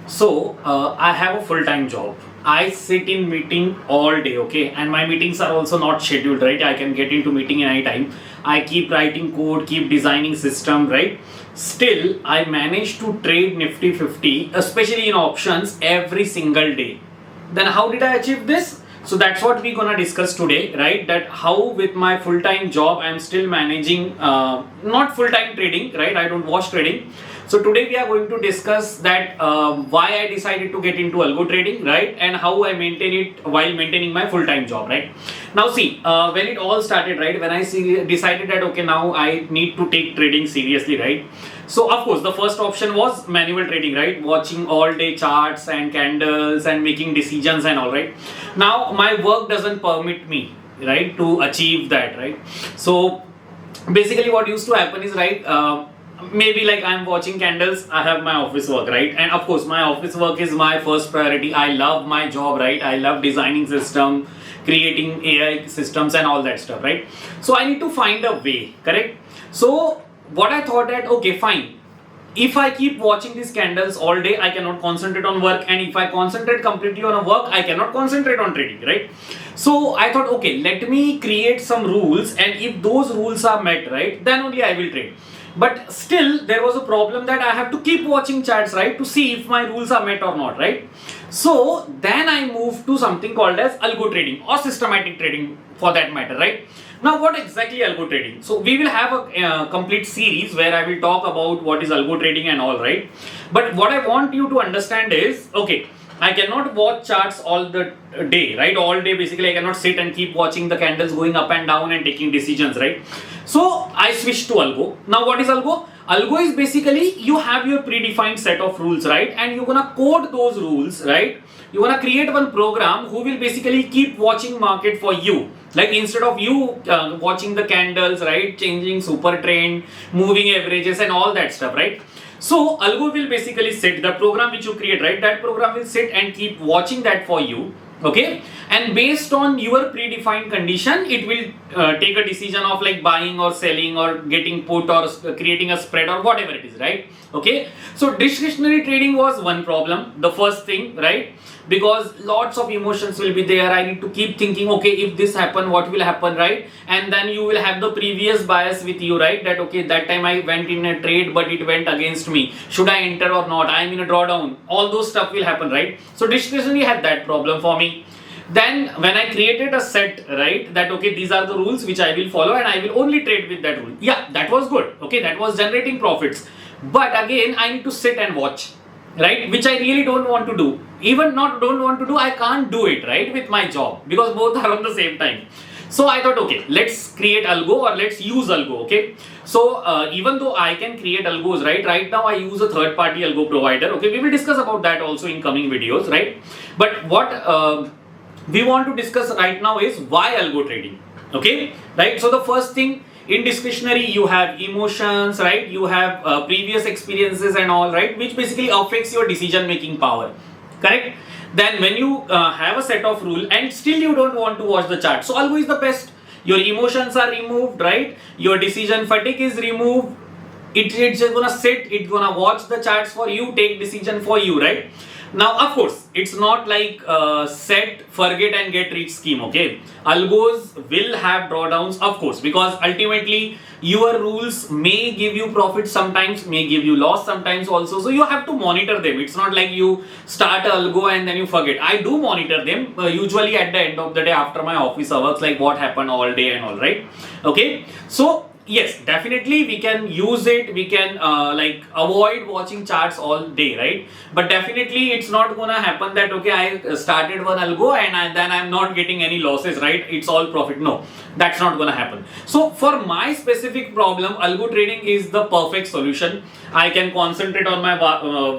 I have a full-time job. I sit in meeting all day, okay, and my meetings are also not scheduled, right? I can get into meeting any time. I keep writing code, keep designing system, right? Still, I manage to trade Nifty 50, especially in options, every single day. Then how did I achieve this? So that's what we're gonna discuss today, right? That how with my full-time job I'm still managing not full-time trading, right? I don't watch trading. So today we are going to discuss that why I decided to get into algo trading, right? And how I maintain it while maintaining my full-time job, right? Now see, when it all started, right? When I decided that okay, now I need to take trading seriously, right? So of course the first option was manual trading, right? Watching all day charts and candles and making decisions and all, right? Now my work doesn't permit me, right, to achieve that, right? So basically what used to happen is, right, maybe like I'm watching candles, I have my office work, right? And of course my office work is my first priority. I love my job, right? I love designing system, creating AI systems and all that stuff, right? So I need to find a way, correct? So what I thought that okay, fine, if I keep watching these candles all day, I cannot concentrate on work, and if I concentrate completely on a work, I cannot concentrate on trading, right? So I thought okay, let me create some rules, and if those rules are met, right, then only I will trade. But still there was a problem that I have to keep watching charts, right, to see if my rules are met or not, right? So then I moved to something called as algo trading or systematic trading for that matter, right? Now what exactly algo trading? So we will have a complete series where I will talk about what is algo trading and all, right? But what I want you to understand is, okay, I cannot watch charts all the day, right? All day basically I cannot sit and keep watching the candles going up and down and taking decisions, right? So I switched to algo. Now what is algo? Algo is basically you have your predefined set of rules, right? And you're gonna code those rules, right? You're gonna create one program who will basically keep watching market for you. Like instead of you watching the candles, right? Changing super trend, moving averages and all that stuff, right? So algo will basically sit, the program which you create, right? That program will sit and keep watching that for you. Okay, and based on your predefined condition, it will take a decision of like buying or selling or getting put or creating a spread or whatever it is, right? Okay, so discretionary trading was one problem, the first thing, right? Because lots of emotions will be there. I need to keep thinking, okay, if this happen, what will happen, right? And then you will have the previous bias with you, right? That okay, that time I went in a trade but it went against me, should I enter or not? I am in a drawdown, all those stuff will happen, right? So discretionary had that problem for me. Then when I created a set, right, that okay, these are the rules which I will follow and I will only trade with that rule, yeah, that was good, okay, that was generating profits. But again I need to sit and watch, right, which I really don't want to do. Even not don't want to do, I can't do it, right, with my job, because both are on the same time. So I thought okay, let's create algo or let's use algo, okay? So even though I can create algos, right now I use a third party algo provider, okay, we will discuss about that also in coming videos, right? But what we want to discuss right now is why algo trading, okay, right? So the first thing, in discretionary you have emotions, right? You have previous experiences and all, right, which basically affects your decision making power, correct? Then when you have a set of rule and still you don't want to watch the chart, so algo is the best. Your emotions are removed, right? Your decision fatigue is removed. It's just gonna sit, it's gonna watch the charts for you, take decision for you, right? Now of course it's not like set, forget and get rich scheme, okay? Algos will have drawdowns, of course, because ultimately your rules may give you profit sometimes, may give you loss sometimes also, so you have to monitor them. It's not like you start a algo and then you forget. I do monitor them usually at the end of the day after my office hours, like what happened all day and all, right? Okay, so yes, definitely we can use it, we can like avoid watching charts all day, right? But definitely it's not gonna happen that okay, I started one algo and then I'm not getting any losses, right? It's all profit. No, that's not gonna happen. So for my specific problem, algo trading is the perfect solution. I can concentrate on my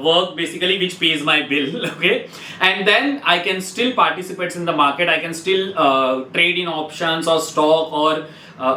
work basically, which pays my bill, okay? And then I can still participate in the market. I can still trade in options or stock or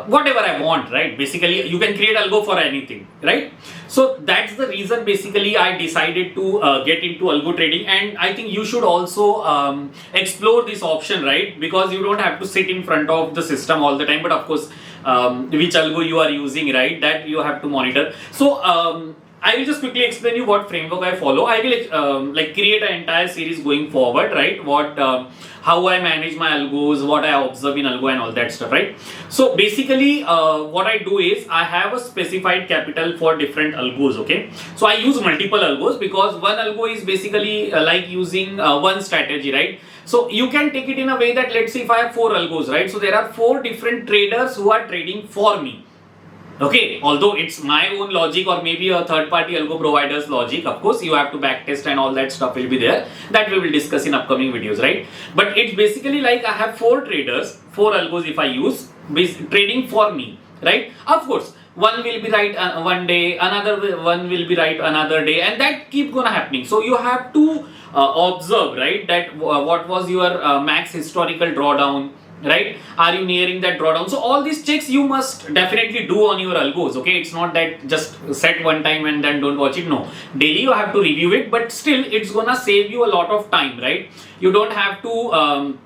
whatever I want, right? Basically you can create algo for anything, right? So that's the reason basically I decided to get into algo trading, and I think you should also explore this option, right? Because you don't have to sit in front of the system all the time, but of course which algo you are using, right, that you have to monitor. So I will just quickly explain you what framework I follow. I will like create an entire series going forward, right? How I manage my algos, what I observe in algo and all that stuff, right? So basically, what I do is I have a specified capital for different algos, okay? So I use multiple algos because one algo is basically like using one strategy, right? So you can take it in a way that, let's say if I have 4 algos, right? So there are 4 different traders who are trading for me. Okay, although it's my own logic or maybe a third party algo provider's logic, of course you have to backtest and all that stuff will be there, that we will discuss in upcoming videos, right? But it's basically like I have 4 traders, 4 algos if I use, trading for me, right? Of course, one will be right one day, another one will be right another day, and that keep gonna happening. So you have to observe, right, that what was your max historical drawdown, right? Are you nearing that drawdown? So all these checks you must definitely do on your algos, okay? It's not that just set one time and then don't watch it. No, daily you have to review it, but still it's gonna save you a lot of time, right? You don't have to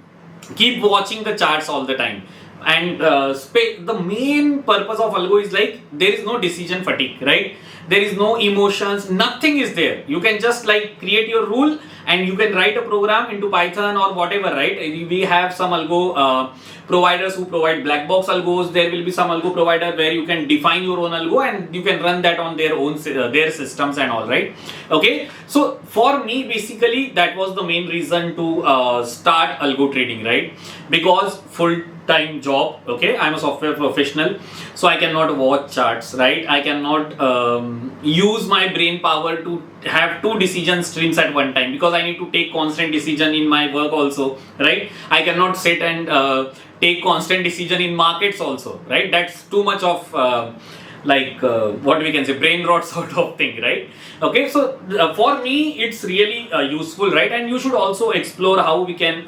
keep watching the charts all the time. And the main purpose of algo is like there is no decision fatigue, right? There is no emotions, nothing is there. You can just like create your rule and you can write a program into Python or whatever, right? We have some algo providers who provide black box algos. There will be some algo provider where you can define your own algo and you can run that on their own their systems and all, right? Okay, so for me basically that was the main reason to start algo trading, right? Because full-time job, okay, I'm a software professional, so I cannot watch charts, right? I cannot use my brain power to have 2 decision streams at one time because I need to take constant decision in my work also, right? I cannot sit and take constant decision in markets also, right? That's too much of what we can say, brain rot sort of thing, right? Okay, so for me it's really useful, right? And you should also explore how we can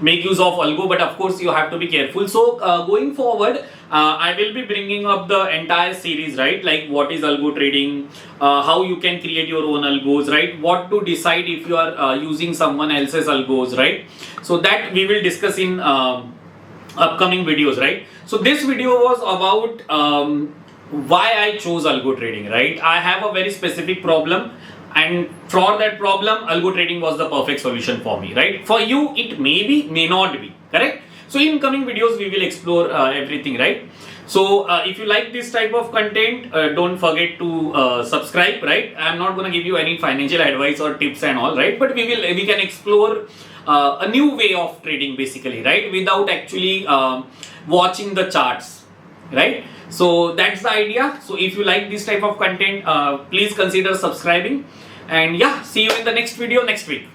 make use of algo, but of course you have to be careful. So going forward, I will be bringing up the entire series, right? Like what is algo trading, how you can create your own algos, right? What to decide if you are using someone else's algos, right? So that we will discuss in upcoming videos, right? So this video was about why I chose algo trading, right? I have a very specific problem, and for that problem algo trading was the perfect solution for me, right? For you it may be, may not be, correct? So in coming videos we will explore everything, right? So if you like this type of content, don't forget to subscribe, right? I'm not going to give you any financial advice or tips and all, right? But we can explore a new way of trading basically, right? Without actually watching the charts, right? So that's the idea. So if you like this type of content, please consider subscribing, and yeah, see you in the next video next week.